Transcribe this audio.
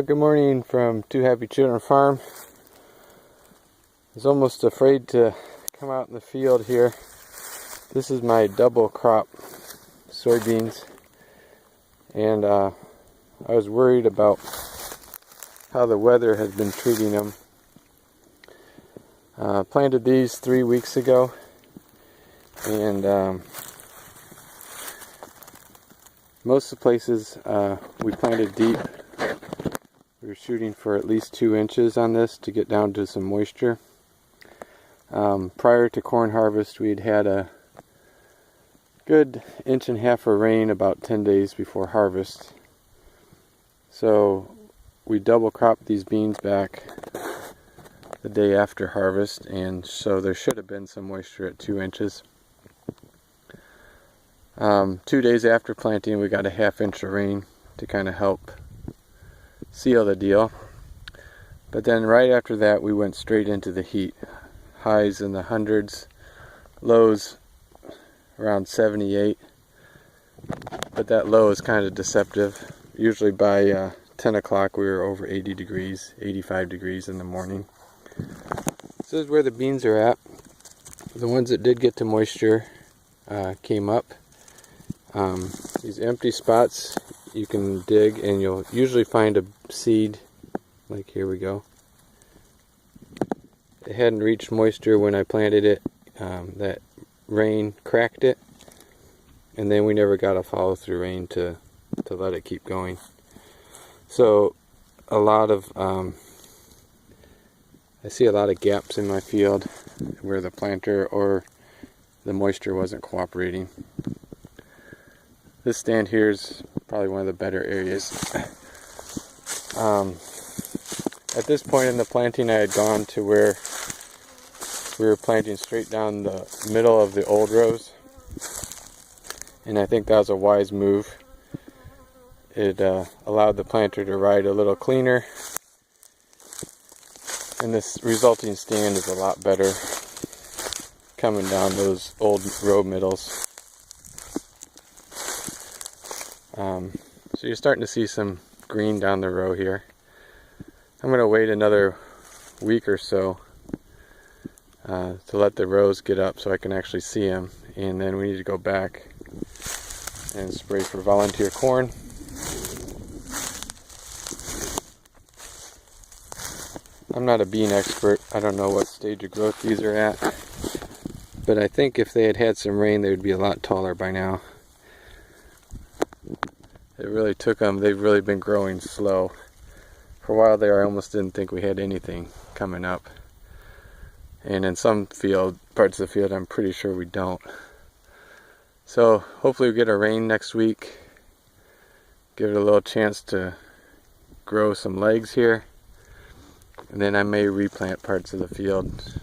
Good morning from Two Happy Children Farm. I was almost afraid to come out in the field here. This is my double crop soybeans, and I was worried about how the weather has been treating them. Planted these 3 weeks ago, and most of the places we planted deep. We were shooting for at least 2 inches on this to get down to some moisture. Prior to corn harvest, we'd had a good 1.5 inches of rain about 10 days before harvest. So we double cropped these beans back the day after harvest, and so there should have been some moisture at 2 inches. 2 days after planting, we got a 1/2 inch of rain to kind of help seal the deal. But then right after that, we went straight into the heat. Highs in the hundreds, lows around 78. But that low is kind of deceptive. Usually by 10 o'clock we were over 80 degrees, 85 degrees in the morning. This is where the beans are at. The ones that did get to moisture came up. These empty spots you can dig, and you'll usually find a seed. Like here we go. It hadn't reached moisture when I planted it. That rain cracked it, and then we never got a follow-through rain to let it keep going. So a lot of I see a lot of gaps in my field where the planter or the moisture wasn't cooperating. This stand here is probably one of the better areas. At this point in the planting, I had gone to where we were planting straight down the middle of the old rows, and I think that was a wise move. It allowed the planter to ride a little cleaner, and this resulting stand is a lot better coming down those old row middles. So you're starting to see some green down the row here. I'm going to wait another week or so to let the rows get up so I can actually see them, and then we need to go back and spray for volunteer corn. I'm not a bean expert. I don't know what stage of growth these are at, but I think if they had had some rain, they would be a lot taller by now. It really took them. They've really been growing slow. For a while there, I almost didn't think we had anything coming up. And in some parts of the field, I'm pretty sure we don't. So hopefully we get a rain next week. Give it a little chance to grow some legs here. And then I may replant parts of the field